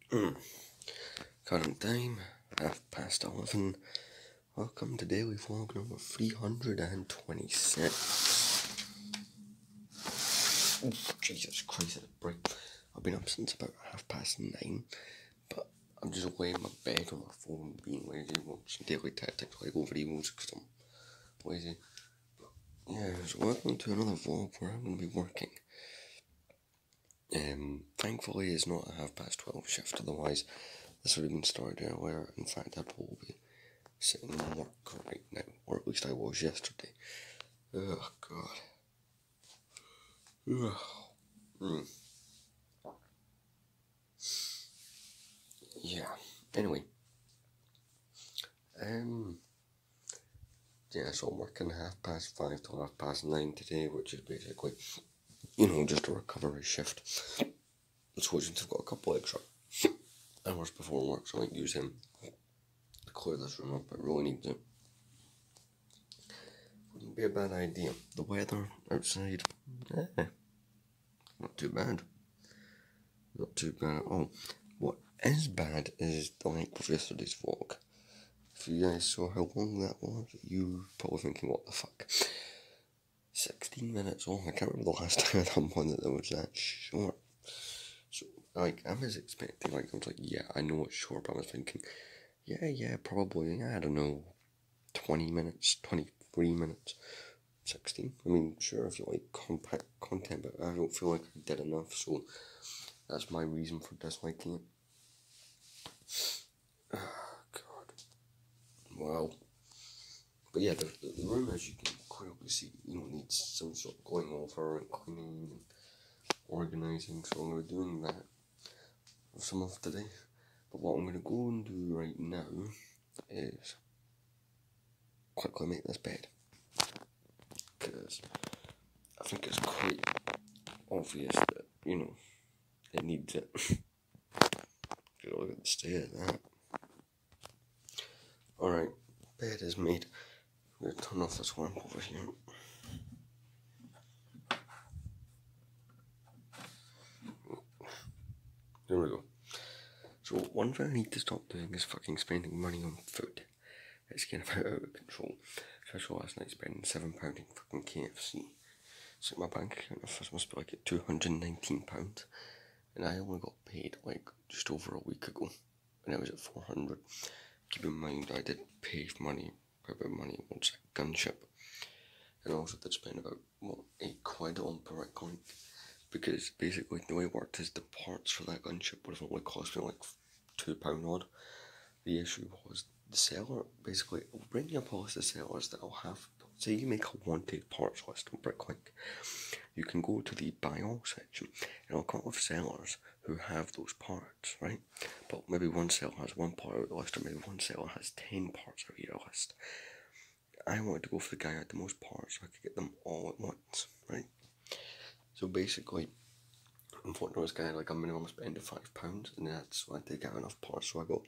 Current time, 11:30. Welcome to daily vlog number 326. Oof, Jesus Christ, it's break. I've been up since about 9:30, but I'm just laying in my bed on my phone, being lazy, watching daily tactics, Lego videos, because I'm lazy. But yeah, so welcome to another vlog where I'm going to be working. Thankfully it's not a 12:30 shift, otherwise this would have been started earlier. In fact, I'd probably be sitting in work right now, or at least I was yesterday. Oh god. Yeah. Anyway. Yeah, so I'm working 5:30 till 9:30 today, which is basically, just a recovery shift. So since I've got a couple extra hours before work, so I might use him to clear this room up. I really need to. Wouldn't be a bad idea. The weather outside, not too bad. Not too bad at all. What is bad is the length of yesterday's vlog. If you guys saw how long that was, you probably thinking, what the fuck? 16 minutes long. I can't remember the last time I done one that was that short. So, I was expecting, I was like, yeah, I know it's short, but I was thinking, yeah, probably, I don't know, 20 minutes, 23 minutes, 16. I mean, sure, if you like compact content, but I don't feel like I did enough, so that's my reason for disliking it. Oh, God. Wow. But yeah, the room, as you can clearly see, needs some sort of going over and cleaning and organising, so I'm going to be doing that for some of today. But what I'm going to go and do right now is quickly make this bed, because I think it's quite obvious that, it needs it. Look at the state of that. Alright, bed is made. I'm going to turn off this lamp over here. There we go. So, one thing I need to stop doing is fucking spending money on food. It's getting out of control. Especially last night, spending £7 in fucking KFC. So my bank account must be like at £219. And I only got paid like just over a week ago. And I was at 400. Keep in mind, I did pay money, quite a bit of money once a gunship. And I also did spend about, £8 on Bricklink. Because basically the way it worked is the parts for that gunship would have only cost me like £2 odd. The issue was the seller, basically, will bring you up a list of sellers that will have, say you make a wanted parts list on Bricklink. You can go to the buy all section and it'll come up with sellers who have those parts, right? But maybe one seller has one part out of the list, or maybe one seller has 10 parts out of your list. I wanted to go for the guy who had the most parts so I could get them all at once, right? So basically, unfortunately, this guy had like a minimum spend of £5, and that's why I did get enough parts. So I got,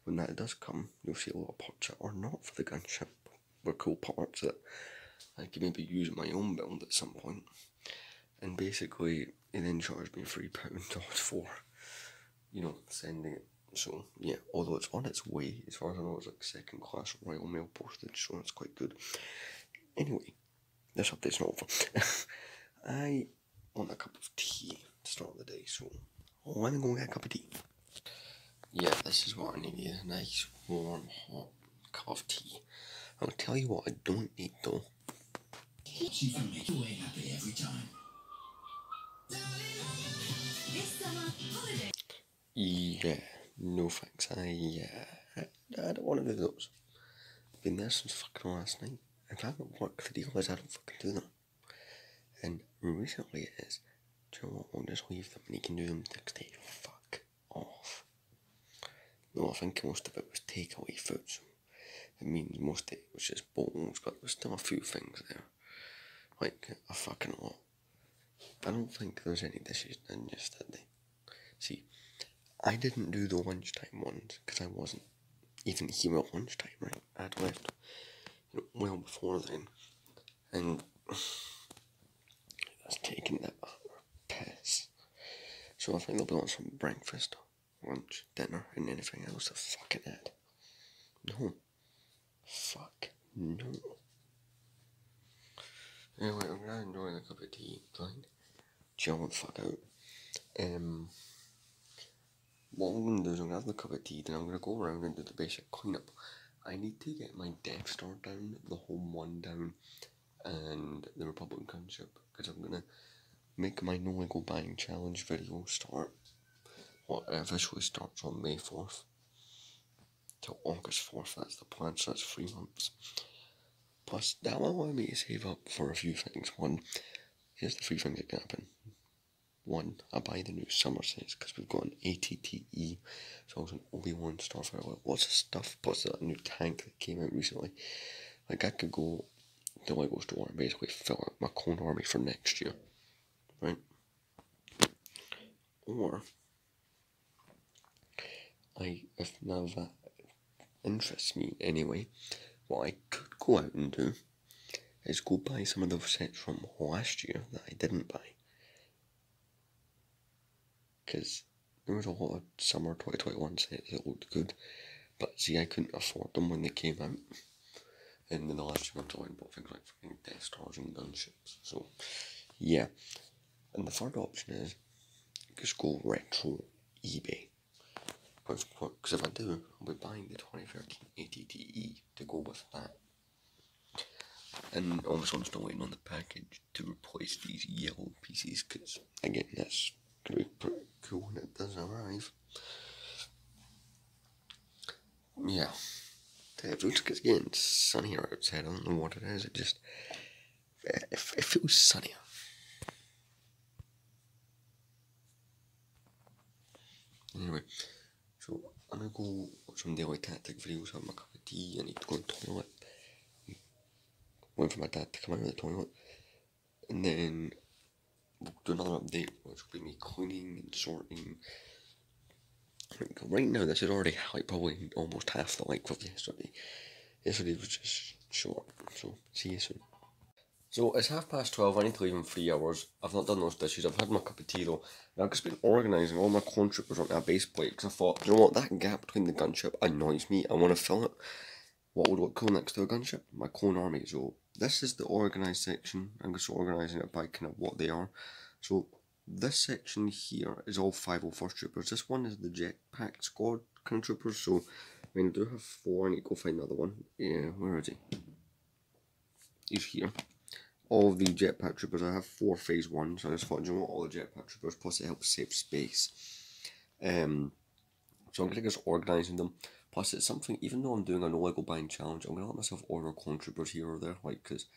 when that does come, you'll see a lot of parts that are not for the gunship. Were cool parts that I could maybe use in my own build at some point. And basically, he then charged me £3 for, sending it. So yeah, although it's on its way, as far as I know, it's like second class Royal Mail postage, so that's quite good. Anyway, this update's not over. I want a cup of tea to start the day, so let me go get a cup of tea. Yeah, this is what I need, a nice, warm, hot cup of tea. I'll tell you what I don't need though. She can make you happy every time. Yeah, no thanks. I don't want to do those. I've been there since fucking last night. If I haven't worked the deal is I don't fucking do them. And recently it is, do you know what, we'll just leave them and you can do them next day. Fuck off. No, I think most of it was takeaway food, so it means most of it was just bowls, but there's still a few things there. Like a fucking lot. I don't think there's any dishes done yesterday. See, I didn't do the lunchtime ones because I wasn't even here at lunchtime, right? I'd left well before then, and I was taking that piss. So I think they'll be on some breakfast lunch, dinner, and anything else to fucking add. No. Fuck no. Anyway, I'm gonna enjoy a cup of tea, fine. Chill the fuck out. What I'm gonna do is I'm gonna have a cup of tea, then I'm gonna go around and do the basic cleanup. I need to get my Death Star down, the Home One down, and the Republican gunship, because I'm gonna make my No Lego Buying Challenge video start. What officially starts on May 4th till August 4th, that's the plan, so that's 3 months. Plus, that will allow me to save up for a few things. One, here's the 3 things that can happen. 1, I buy the new summer sets because we've got an ATTE, so it's an Obi-Wan Starfighter, lots of stuff, plus that new tank that came out recently. Like, I could go to Lego store and basically fill out my clone army for next year, right? Or, if now that interests me anyway, what I could go out and do is go buy some of those sets from last year that I didn't buy. Because there was a lot of summer 2021 sets that looked good, but see, I couldn't afford them when they came out. And in the last 2 months, I went and bought things like fucking Death Stars and gunships. So, yeah. And the third option is just go retro eBay. Because if I do, I'll be buying the 2013 ATTE to go with that. And obviously I'm still waiting on the package to replace these yellow pieces, because again, that's going to be pretty cool when it does arrive. Yeah. It looks like it's getting sunnier outside. I don't know what it is, it feels sunnier. Anyway, so I'm gonna go watch some daily tactic videos, have my cup of tea, I need to go to the toilet. Wait for my dad to come out of the toilet. And then we'll do another update, which will be me cleaning and sorting. Like, right now, this is already like probably almost half the length of yesterday. Yesterday was just short, so see you soon. So it's 12:30, I need to leave in 3 hours. I've not done those dishes, I've had my cup of tea though. And I've just been organising all my clone troopers onto a base plate, because I thought, you know what, that gap between the gunship annoys me, I want to fill it. What would look cool next to a gunship? My clone army. So this is the organised section. I'm just organising it by kind of what they are. So this section here is all 501st troopers. This one is the jetpack squad kind of troopers. So I mean, I do have 4. I need to go find another one. Yeah, where is he? He's here. All of the jetpack troopers. I have 4 phase 1. So I just thought, you know what, all the jetpack troopers. Plus it helps save space. So I'm gonna just organising them. Plus, it's something, even though I'm doing a No Lego Buying Challenge, I'm going to let myself order clone troopers here or there, like, because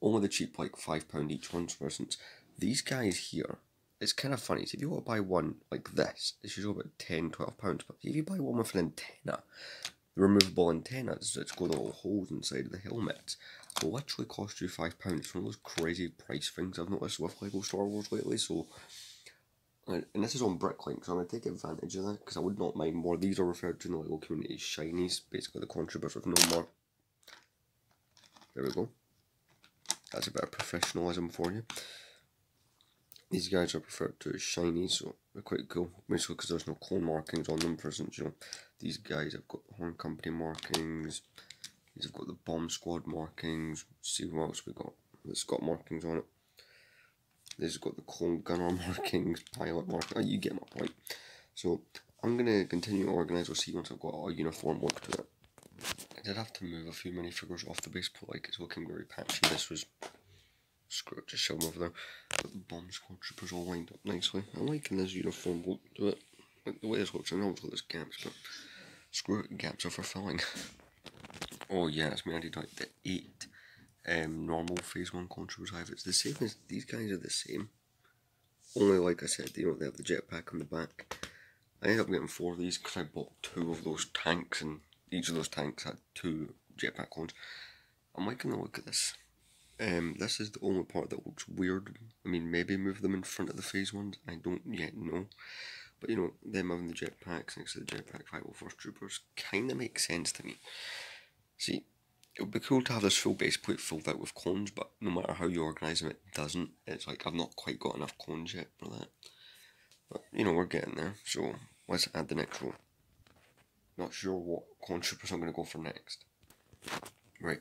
only the cheap, like, £5 each ones, for instance. These guys here, it's kind of funny. So if you want to buy one like this, it's usually about £10, £12. But if you buy one with an antenna, the removable antennas, it's got the little holes inside of the helmet, will literally cost you £5. It's one of those crazy price things I've noticed with Lego Star Wars lately, so... And this is on Bricklink, so I'm going to take advantage of that, because I would not mind more. These are referred to in the Lego community as shinies, basically the clone troopers with no more. There we go. That's a bit of professionalism for you. These guys are referred to as shinies, so they're quite cool. Basically because there's no clone markings on them, for instance, you know. These guys have got the Horn Company markings. These have got the Bomb Squad markings. Let's see what else we got. It's got markings on it. This has got the clone gunner markings, pilot markings. Oh, you get my point. So I'm going to continue to organise. We'll see once I've got a uniform look to it. I did have to move a few minifigures off the base, but like it's looking very patchy. This was screw it, just shove them over there. Got the Bomb Squad troopers all lined up nicely. I'm liking this uniform look to it. Like the way this looks, I know there's gaps, but screw it, gaps are for filling. Oh yeah, that's me. I did like the 8 normal phase 1 clone troopers I have. It's the same as these guys are the same. Only like I said, you know, they have the jetpack on the back. I ended up getting 4 of these because I bought 2 of those tanks, and each of those tanks had 2 jetpack clones. I'm liking the look at this. This is the only part that looks weird. I mean, maybe move them in front of the phase 1s. I don't yet know. But you know, them having the jetpacks next to the jetpack 501st troopers kind of makes sense to me. See, it would be cool to have this full base plate filled out with clones, but no matter how you organise them, it doesn't. It's like I've not quite got enough clones yet for that. But, you know, we're getting there, so let's add the next row. Not sure what clone troopers I'm going to go for next. Right,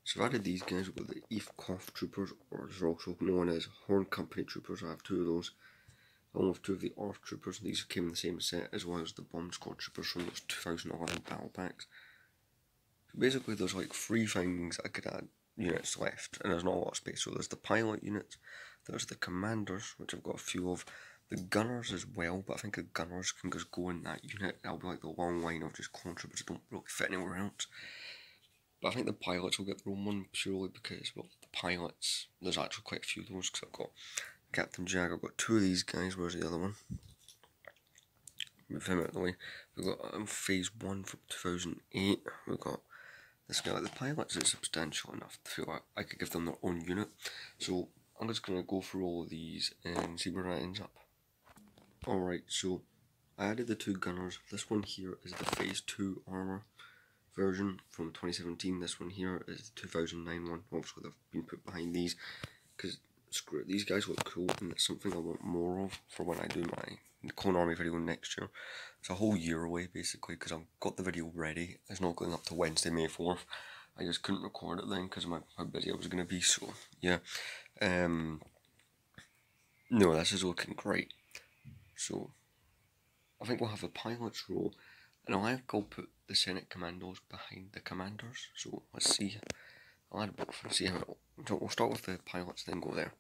so I've added these guys. We've got the Eefkoff troopers, or they're also known as Horn Company troopers. I have 2 of those. Along with 2 of the ARF troopers. These came in the same set, as well as the Bomb Squad troopers from those 2011 battle packs. So basically there's like 3 things I could add units left, and there's not a lot of space. So there's the pilot units, there's the commanders, which I've got a few of, the gunners as well, but I think the gunners can just go in that unit. That'll be like the long line of just clone troopers that don't really fit anywhere else. But I think the pilots will get their own one purely because, well, the pilots, there's actually quite a few of those, because I've got Captain Jag, I've got 2 of these guys. Where's the other one? Move him out of the way. We've got Phase 1 from 2008. We've got this guy. Like, the pilots is substantial enough to feel like I could give them their own unit. So I'm just going to go through all of these and see where that ends up. Alright, so I added the 2 gunners. This one here is the Phase 2 armor version from 2017. This one here is the 2009 one. Obviously they've been put behind these because screw it, these guys look cool, and it's something I want more of for when I do my Clone Army video next year. It's a whole year away basically, because I've got the video ready. It's not going up to Wednesday, May 4th. I just couldn't record it then because of how busy I was going to be, so yeah. No, this is looking great. So I think we'll have a pilot's role, and I'll have go put the Senate Commandos behind the commanders. So let's see. I'll add both and see how it. So we'll start with the pilots, then go there.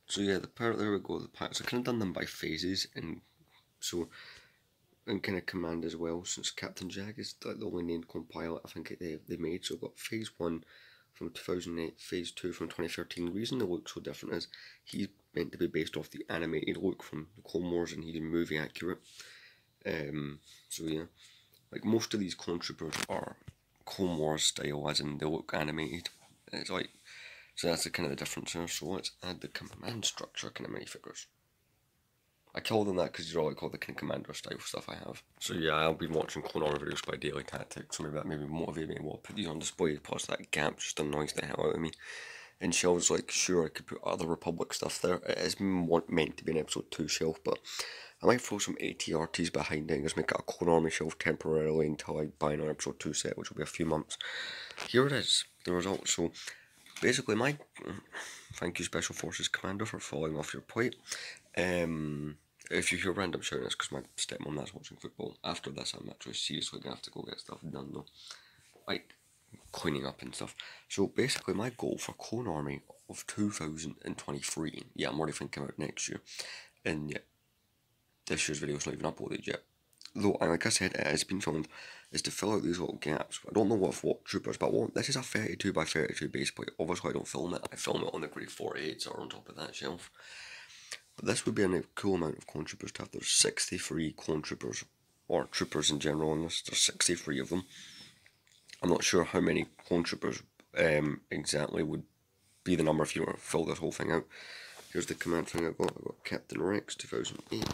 So yeah, there we go. The pilots. I kind of done them by phases, and so and kind of command as well. Since Captain Jag is like the only named clone pilot I think they made. So I've got Phase 1 from 2008, Phase 2 from 2013. The reason they look so different is he's meant to be based off the animated look from the Clone Wars, and he's movie accurate. So yeah, like most of these clone troopers are Clone Wars style, as in they look animated. It's like, so that's the kind of the difference here. So let's add the command structure kind of minifigures. I call them that because these are all like all the kind of commander style stuff I have. So yeah, I'll be watching Clone Army videos by Daily Tactics, so maybe that maybe motivate me. Well, put these on display, plus that gap just annoys the hell out of me. And shelves, like, sure, I could put other Republic stuff there. It is meant to be an episode 2 shelf, but I might throw some ATRTs behind it and just make it a Clone Army shelf temporarily until I buy an episode 2 set, which will be a few months. Here it is, the result. So basically, thank you Special Forces Commander for falling off your plate. If you hear random shouting, it's because my stepmom that's watching football. After this, I'm actually seriously going to have to go get stuff done though. Like cleaning up and stuff. So basically my goal for Clone Army of 2023, yeah, I'm already thinking about next year, and yeah, this year's video is not even uploaded yet, though like I said it has been filmed, is to fill out these little gaps. I don't know what troopers, but this is a 32 by 32 base plate. Obviously I don't film it, I film it on the grade 48s or on top of that shelf. But this would be a cool amount of clone troopers to have. There's 63 clone troopers, or troopers in general in this. There's 63 of them. I'm not sure how many clone troopers exactly would be the number if you were to fill this whole thing out. Here's the command thing I've got Captain Rex 2008.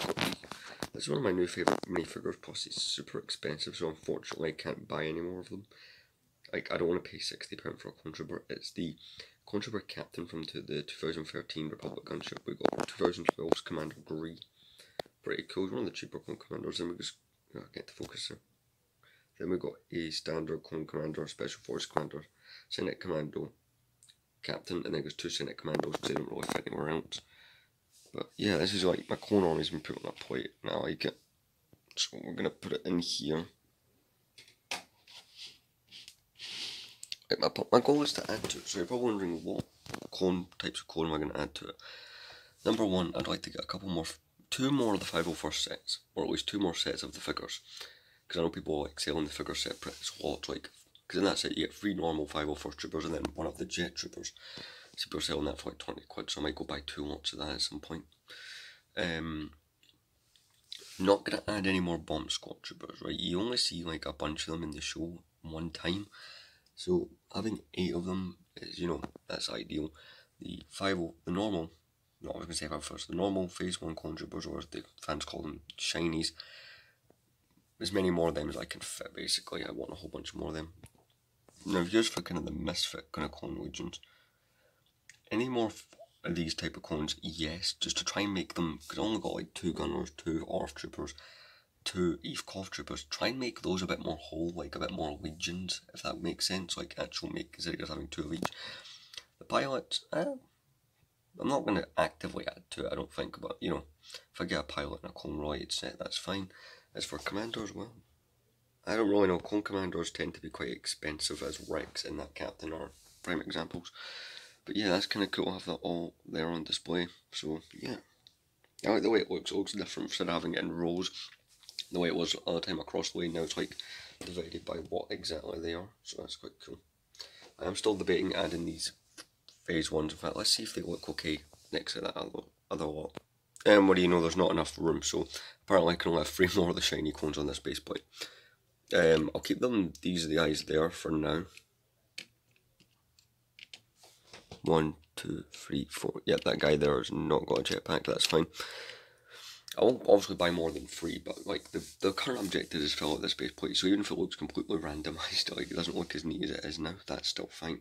This is one of my new favourite minifigures, plus it's super expensive, so unfortunately I can't buy any more of them. Like, I don't want to pay £60 for a clone trooper. It's the clone trooper captain from the 2013 Republic gunship. We got 2012's Commander Gree. Pretty cool. He's one of the cheaper clone commanders. Then we just get to focus here. Then we got a standard clone commander, special force commander, Senate Commando, captain, and then there's 2 Senate Commandos because they don't really fit anywhere else. But yeah, this is like my Clone Army's been put on a plate, and I like it. So we're gonna put it in here. My goal is to add to it, so you're probably wondering what types of clone am I going to add to it. Number 1, I'd like to get 2 more of the 501st sets, or at least 2 more sets of the figures. Because I know people like selling the figures separate, so it's like, because in that set you get 3 normal 501st troopers and then 1 of the jet troopers. So people are selling that for like 20 quid, so I might go buy 2 lots of that at some point. Not going to add any more bomb squad troopers, right? You only see like a bunch of them in the show one time. So having 8 of them is, that's ideal. The normal Phase 1 clone troopers, or as the fans call them, shinies. As many more of them as I can fit, basically. I want a whole bunch more of them. Now here's for kind of the misfit kind of clone legions. Any more of these type of clones? Yes, just to try and make them, because I only got like 2 gunners, 2 ARF troopers, 2 Eve Cough Troopers. Try and make those a bit more whole, like a bit more legions, if that makes sense. Like actual make Zergers having 2 of each. The pilots, I'm not going to actively add to it, I don't think, but you know, if I get a pilot and a clone related set, that's fine. As for commanders, well, I don't really know. Clone commanders tend to be quite expensive, as Rex and that Captain are prime examples. But yeah, that's kind of cool to have that all there on display. So yeah, I like the way it looks. It looks different instead of having it in rows. The way it was all the time across the way, now it's like divided by what exactly they are. So that's quite cool. I am still debating adding these phase 1s. In fact, let's see if they look okay next to that other lot. And what do you know, there's not enough room, so apparently I can only have 3 more of the shiny clones on this base plate. I'll keep them, these guys there for now. 1, 2, 3, 4. Yep, that guy there has not got a jetpack, that's fine. I won't obviously buy more than 3, but like the current objective is fill out this base plate, so even if it looks completely randomised, like it doesn't look as neat as it is now, that's still fine.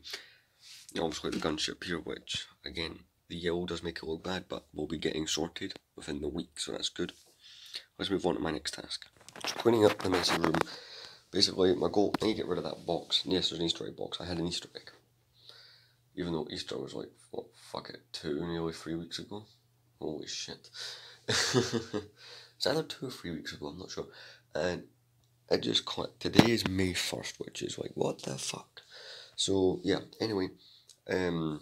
Obviously the gunship here, which again, the yellow does make it look bad, but we'll be getting sorted within the week, so that's good. Let's move on to my next task. Just cleaning up the messy room. Basically, my goal, I need to get rid of that box. Yes, there's an Easter egg box. I had an Easter egg. Even though Easter was like, what, fuck it, 2, nearly 3 weeks ago. Holy shit. It's either 2 or 3 weeks ago, I'm not sure. And it just clicked. Today is May 1st, which is like, what the fuck? So, yeah, anyway. I'm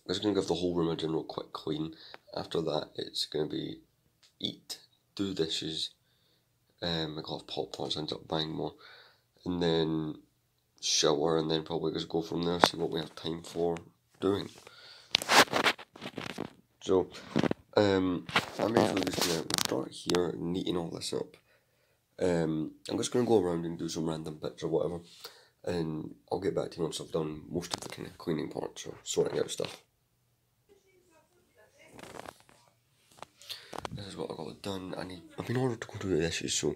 just going to give the whole room a general quick clean. After that, it's going to be eat, do dishes, I got Pop-Tarts, I ended up buying more, and then shower, and then probably just go from there, see what we have time for doing. So, I'm basically just going to start here, neating all this up. I'm just going to go around and do some random bits or whatever, and I'll get back to you once I've done most of the kind of cleaning part, so sorting out stuff. This is what I got done. I've been ordered to go do the dishes, so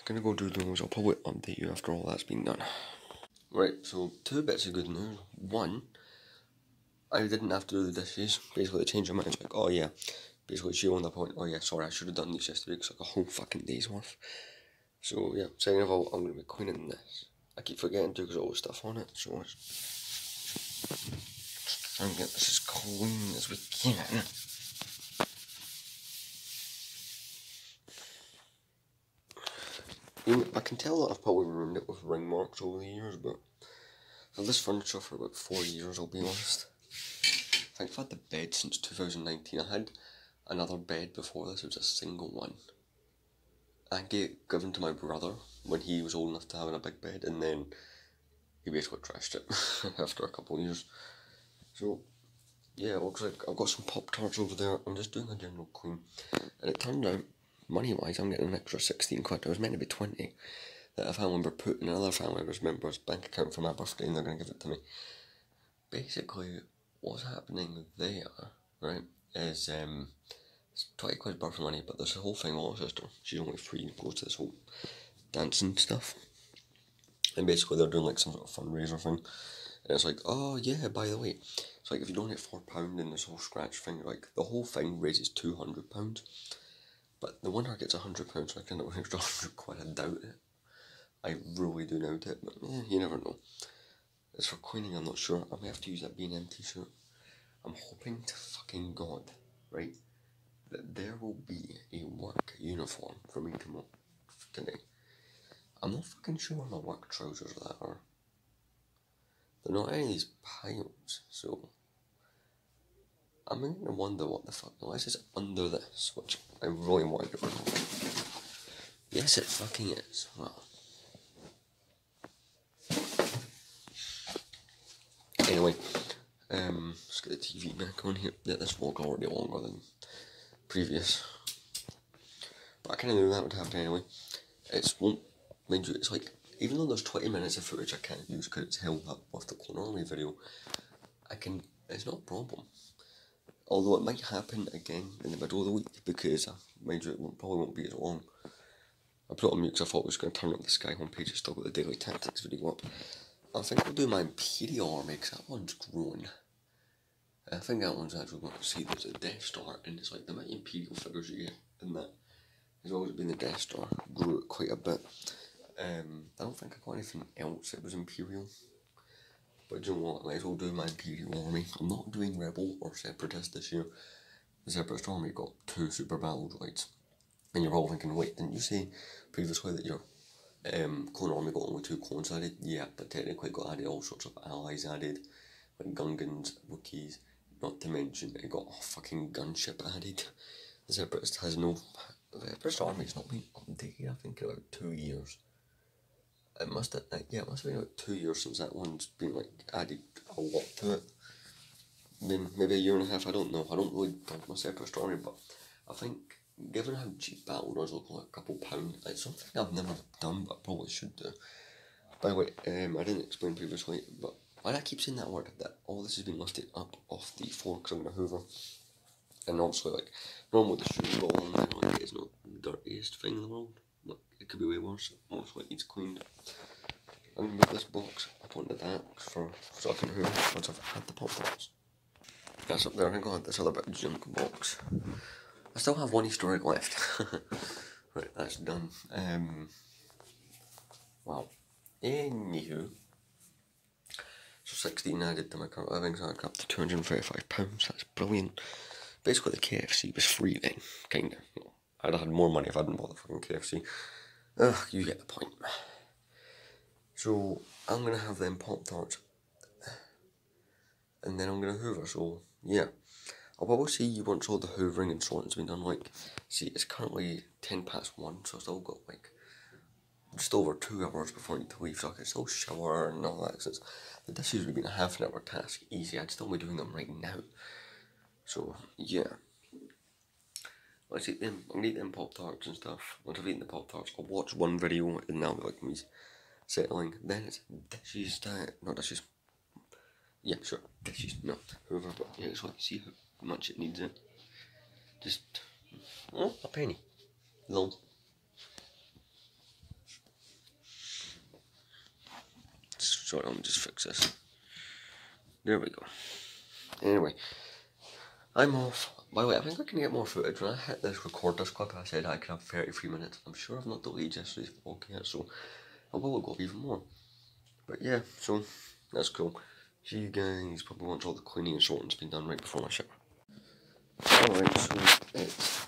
gonna go do those. I'll probably update you after all that's been done. Right, so 2 bits of good news. 1, I didn't have to do the dishes. Basically, they changed my mind. It's like, oh yeah. Basically, she owned the point. Oh yeah, sorry, I should have done these yesterday. It's like a whole fucking day's worth. So yeah, second of all, I'm gonna be cleaning this. I keep forgetting to because all the stuff on it. So let's try and get this as clean as we can. I can tell that I've probably ruined it with ring marks over the years, but I've had this furniture for about 4 years, I'll be honest. I think I've had the bed since 2019. I had another bed before this, it was a single one. I given to my brother when he was old enough to have a big bed, and then he basically trashed it after a couple of years. So, yeah, it looks like I've got some Pop-Tarts over there. I'm just doing a general clean. And it turned out, money-wise, I'm getting an extra 16 quid. It was meant to be 20. That a family member put in another family member's bank account for my birthday, and they're going to give it to me. Basically, what's happening there, right, is it's 20 quid birthday money, but there's a whole thing with my sister. She's only 3 and goes to this whole dancing stuff. And basically, they're doing like some sort of fundraiser thing. And it's like, oh yeah, by the way, it's like if you donate £4 in this whole scratch thing, like the whole thing raises £200. But the winner gets £100, so I kind of extra 100 quid. I doubt it. I really do doubt it, but yeah, you never know. As for cleaning, I'm not sure. I may have to use that B&M t-shirt. I'm hoping to fucking God, right, that there will be a work uniform for me tomorrow, today. I'm not fucking sure where my work trousers that are. They're not any of these piles, so I'm going to wonder what the fuck, unless it's under this, which I really want to know. Yes, it fucking is. Well, anyway, let's get the TV back on here. Yeah, this vlog already longer than previous, but I kind of knew that would happen anyway. Mind you, it's like, even though there's 20 minutes of footage I can't use because it's held up with the Clone Army video, it's not a problem. Although it might happen again in the middle of the week because, mind you, it probably won't be as long. I put it on mute because I thought I was going to turn up the Sky homepage and still got the Daily Tactics video up. I think I'll do my Imperial Army because that one's grown. I think that one's actually going to see there's a Death Star, and it's like the amount of Imperial figures you get in that as well as it being the Death Star, grew it quite a bit. I don't think I got anything else that was Imperial. But do you know what, I might as well do my Imperial army. I'm not doing Rebel or Separatist this year. The Separatist army got 2 super battle droids. And you're all thinking, wait, didn't you say previously that your clone army got only 2 clones added? Yeah, but technically it got added all sorts of allies added, like Gungans, Wookiees, not to mention it got a fucking gunship added. The Separatist has no... The Separatist army's not been updated, I think, in about 2 years. It must have been about 2 years since that one's been, like, added a lot to it. Then maybe a year and a half, I don't know. I don't really build my Separatist army, but I think, given how cheap battle does look like a couple £, it's something I've never done, but I probably should do. By the way, I didn't explain previously, but why do I keep saying that word? That all this has been lifted up off the floor because I'm going to hoover. And also, like, normally the shoes roll on there, like, it's not the dirtiest thing in the world. Like, it could be way worse. Also, it needs cleaned. I'm going to move this box up onto that so I can hoover once I've had the Pop-Tarts. That's up there. I think I'll have this other bit of junk box. I still have 1 Easter egg left. Right, that's done. Wow. Anywho. So 16 added to my current living, so I got up to £235. That's brilliant. Basically, the KFC was free then, kinda. I'd have had more money if I hadn't bought the fucking KFC. Ugh, you get the point. So, I'm gonna have them Pop-Tarts. And then I'm gonna hoover, so, yeah. I'll probably see once all the hoovering and sorting's been done, like, see, it's currently 1:10, so I've still got, like, just over 2 hours before I need to leave, so I can still shower and all that, since the dishes would have been a half an hour task, easy, I'd still be doing them right now. So, yeah. Let's eat them, I'm gonna eat them Pop-Tarts and stuff. Once I've eaten the Pop-Tarts, I'll watch one video, and that'll be like me settling. Then it's dishes time, not dishes. Yeah, sure, dishes, not hoover, but yeah, so I can see how much it needs it. Just, oh, a penny. Lol. Sorry, let me just fix this. There we go. Anyway, I'm off. By the way, I think I can get more footage. When I hit this record this clip, I said I could have 33 minutes. I'm sure I've not deleted yesterday's vlog yet, so I will go even more. But yeah, so that's cool. See you guys probably once all the cleaning and sorting's been done right before my shower. Alright, so it's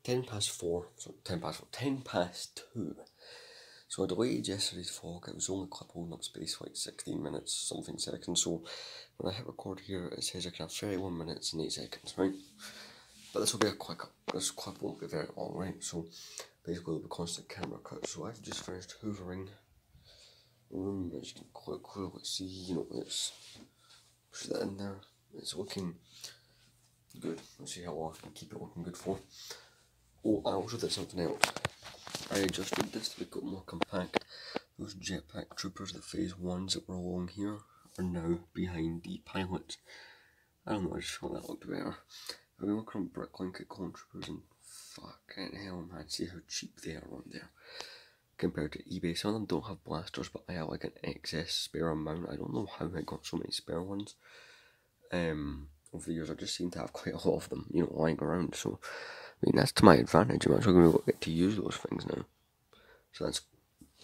4:10, so 2:10. So I deleted yesterday's vlog. It was only a clip holding up space for like 16 minutes, something seconds. So when I hit record here, it says I can have 31 minutes and 8 seconds, right? But this will be a quick, this clip won't be very long, right? So basically it'll be constant camera cuts. So I've just finished hoovering the room, as you can quite clearly see, you know, it's, push that in there. It's looking good. Let's see how long I can keep it looking good for. Oh, I also did something else. I adjusted this to make it more compact. Those jetpack troopers, the phase 1s that were along here, are now behind the pilots. I don't know, I just thought that looked better. I've been working on Bricklink at Clone Troopers and fucking hell man, see how cheap they are on there. Compared to eBay, some of them don't have blasters, but I have like an excess spare amount. I don't know how I got so many spare ones. Over the years I just seem to have quite a lot of them, you know, lying around, so I mean, that's to my advantage. I'm actually going to get to use those things now. So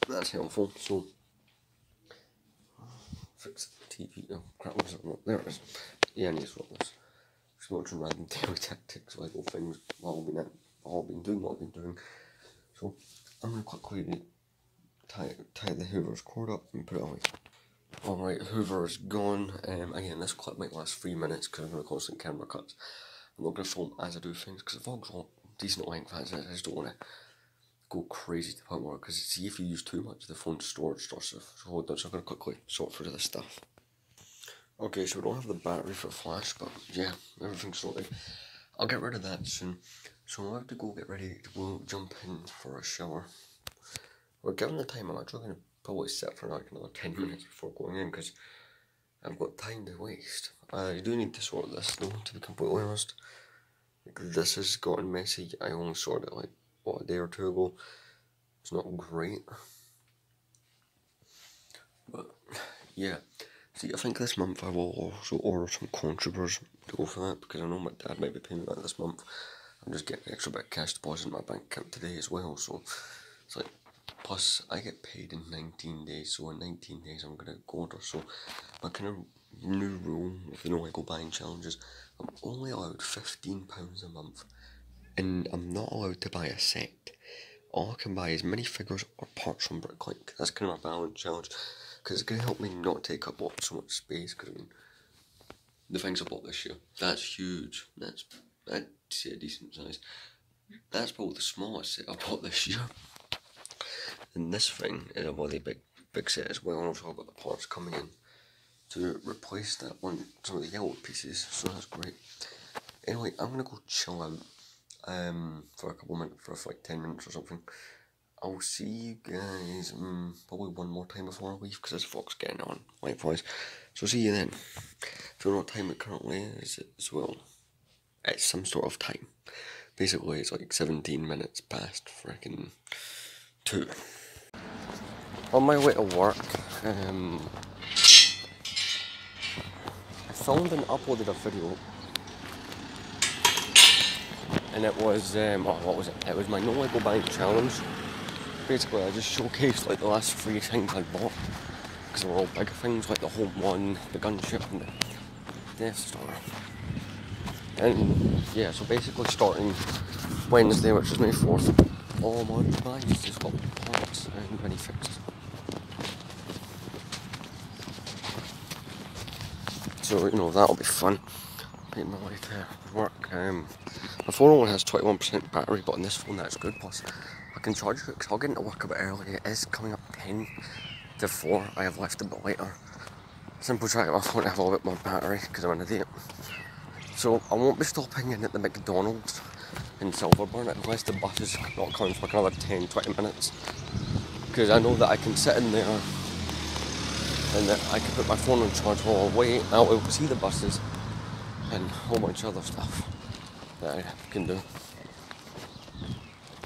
that's helpful. So, fix the TV. Oh, crap, there it is. Yeah, I need to swap this. Just watching random daily tactics, Lego things, while I've been doing. So, I'm going to quickly tie the Hoover's cord up and put it away. Alright, Hoover is gone. Again, this clip might last 3 minutes because I'm going to constant camera cuts. I'm not going to film as I do things because the vlog's not decent length as it is. I just don't want to go crazy to the point where, because see, if you use too much, the phone's storage starts to hold on. So I'm going to quickly sort through this stuff. Okay, so we don't have the battery for flash, but yeah, everything's sorted. I'll get rid of that soon. So I'll have to go get ready to go jump in for a shower. Well, given the time, I'm actually going to probably sit for like another 10 minutes before going in because I've got time to waste. I do need to sort this though, to be completely honest. Like, this has gotten messy. I only sorted it like, what, a day or two ago. It's not great. But, yeah. See, I think this month I will also order some Clone Troopers to go for that, because I know my dad might be paying me that this month. I'm just getting an extra bit of cash deposit in my bank account today as well, so it's like, plus I get paid in 19 days, so in 19 days I'm gonna go order. So my kind of new rule with the No Lego Buying Challenges, I'm only allowed £15 a month, and I'm not allowed to buy a set. All I can buy is minifigures or parts from Bricklink. That's kind of my balance challenge, because it's going to help me not take up so much space, because I mean, the things I bought this year, that's huge, I'd say a decent size. That's probably the smallest set I bought this year. And this thing is a really big set as well, and I've got the parts coming in to replace that one, some of the yellow pieces, so that's great. Anyway, I'm going to go chill out for a couple of minutes, for like 10 minutes or something. I'll see you guys probably one more time before I leave, because this vlog's getting on, likewise. So see you then. If you know what time it currently is as well, it's some sort of time. Basically, it's like 17 minutes past freaking 2. On my way to work, I filmed and uploaded a video, and it was, what was it? It was my No Lego Buying Challenge. Basically, I just showcased like the last 3 things I bought, because they were all big things, like the Home One, the Gunship, and the Death Star. And yeah, so basically starting Wednesday, which is May 4th, all my buys just got parts and minifixes. So, you know, that'll be fun. Making my way to work. My phone only has 21% battery, but on this phone that's good. Plus, I can charge it because I'll get into work a bit early. It is coming up 10 to 4. I have left a bit later. Simple try to get my phone to have a little bit more battery because I'm an idiot. So I won't be stopping in at the McDonald's in Silverburn unless the bus is not coming for like another 10-20 minutes. Because I know that I can sit in there and that I can put my phone on charge while I wait. I'll be able to see the buses and a whole bunch of other stuff that I can do.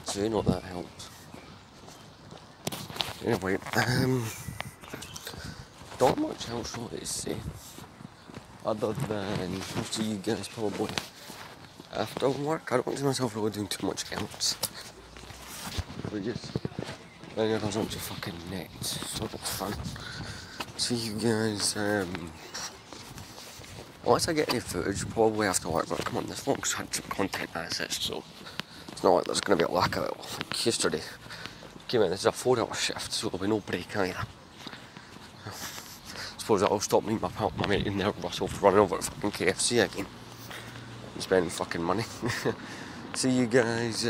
So you know that helps. Anyway, not much else really to say, other than I'll see you guys probably after work. I don't see myself really doing too much else. We just laying on a bunch of fucking nets, so it's fun. See you guys, once I get any footage, probably after work, but come on, this vlog's had some content assets, so it's not like there's going to be a lack of it. Like yesterday, came in, this is a 4-hour shift, so there'll be no break either. I suppose that'll stop me, my mate in there, Russell, for running over to fucking KFC again and spending fucking money. See you guys,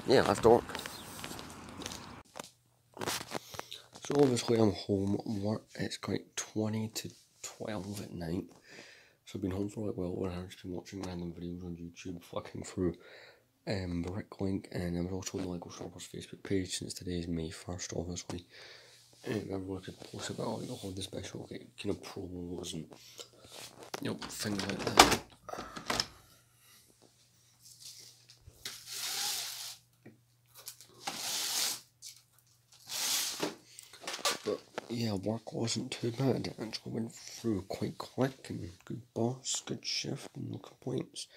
yeah, after work. So obviously I'm home at work. It's quite 20 to 12 at night. So I've been home for like well over an hour, just been watching random videos on YouTube, flicking through Bricklink, and I'm also on the Lego Shoppers Facebook page since today is May 1st, obviously. And everyone could post about all the special like, kind of promos and things like that. But yeah, work wasn't too bad. It actually went through quite quick, and good boss, good shift, and no complaints.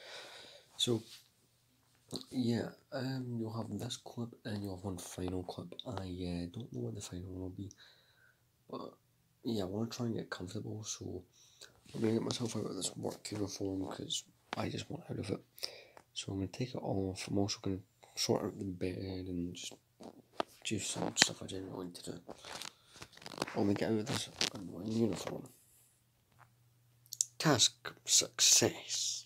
So yeah, you'll have this clip and you'll have one final clip. I don't know what the final one will be, but yeah, I want to try and get comfortable, so I'm going to get myself out of this work uniform because I just want out of it. So I'm going to take it off. I'm also going to sort out the bed and just do some stuff I didn't want to do. I'll get out of this annoying uniform. Task success.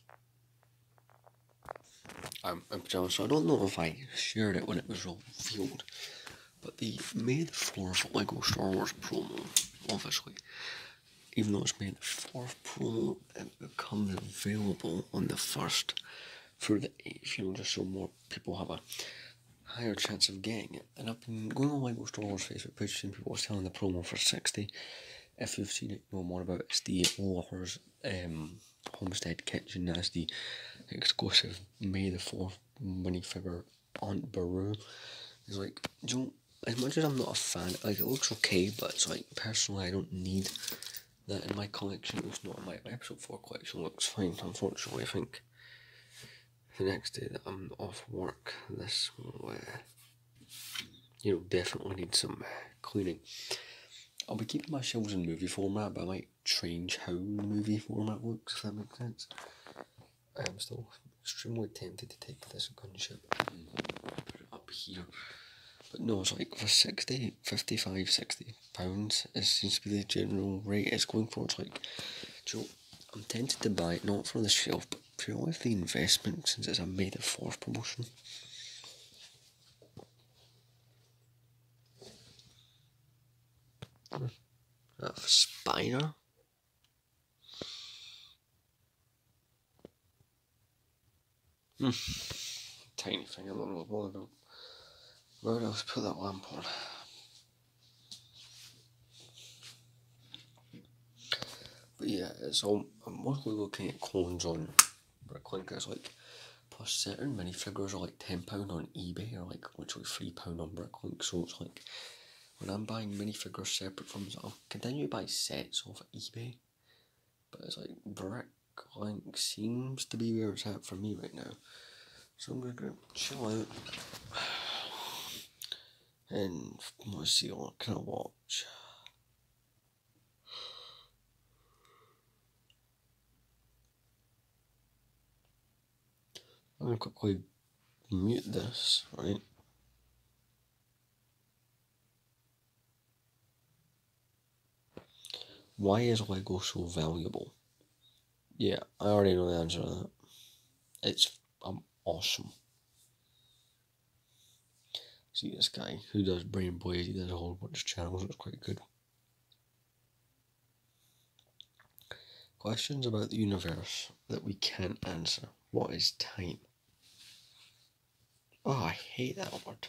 I'm in pajamas, so I don't know if I shared it when it was revealed, but the May the 4th Lego Star Wars promo, obviously, even though it's May the 4th promo, it becomes available on the 1st through the 8th, just so more people have a higher chance of getting it. And I've been going on Lego Star Wars Facebook page and people were selling the promo for 60. If you've seen it, you know more about it. It's the Lover's Homestead Kitchen. That's the exclusive May the 4th minifigure Aunt Beru. It's like, as much as I'm not a fan, like it looks okay, but it's like, personally I don't need that in my collection. It's not in my episode 4 collection, looks fine, unfortunately I think. the next day that I'm off work, this will, definitely need some cleaning. I'll be keeping my shelves in movie format, but I might change how the movie format looks, if that makes sense. I'm still extremely tempted to take this gunship and put it up here. But no, it's like for 60, 55, 60 pounds, it seems to be the general rate it's going for. It's like, I'm tempted to buy it, not for the shelf, but purely for the investment, since it's a May the 4th promotion. That Spider. Tiny thing, I'm not really bothered about. Where else put that lamp on? But yeah, it's all. I'm mostly looking at clones on Bricklink. It's like, plus certain minifigures are like £10 on eBay, or like literally £3 on Bricklink. So it's like, when I'm buying minifigures separate from them, I'll continue to buy sets off eBay. But it's like, Bricklink seems to be where it's at for me right now. So I'm gonna go chill out and let's see what can I watch. I'm gonna quickly mute this, right? Why is Lego so valuable? Yeah, I already know the answer to that. It's awesome. See this guy who does Brain Blaze, he does a whole bunch of channels, it's quite good. Questions about the universe that we can't answer. What is time? Oh, I hate that word.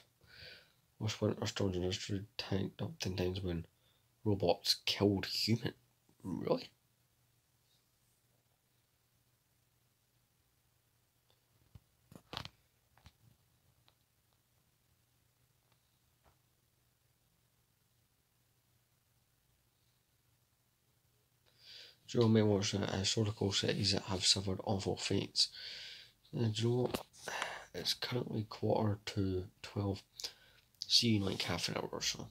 What's Winter Storms in history up 10 times when robots killed humans? Really? Joe may watch historical cities that have suffered awful fates. Do you know what? It's currently 11:45. See you in like half an hour or so.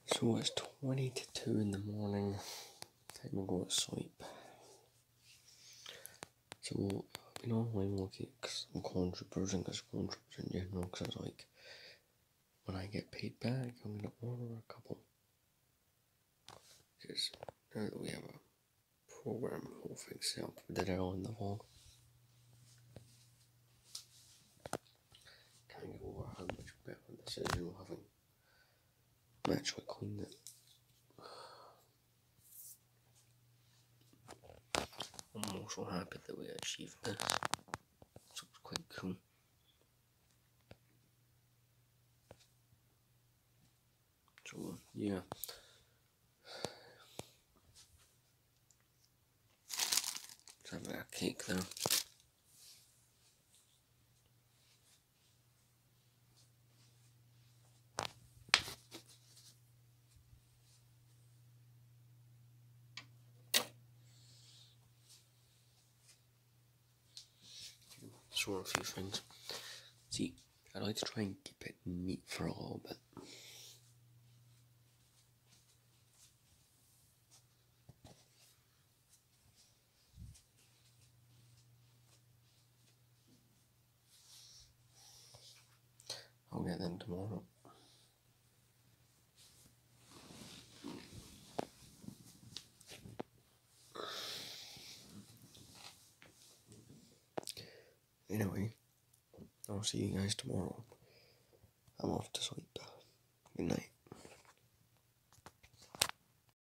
So it's 20 to 2 in the morning. Time to go to sleep. So, I'm looking at some controversies and controversies in general, because it's like, when I get paid back, I'm going to order a couple. Because now that we have a program, whole thing set up, we did it all in the vlog. Can't get over how much better this is, having actually cleaned it. I'm also happy that we achieved this. So it's quite cool. So yeah. Let's have a cake there. Sort a few things. See, I like to try and keep it neat for a little bit. I'll get them tomorrow. Anyway, I'll see you guys tomorrow. I'm off to sleep. Good night.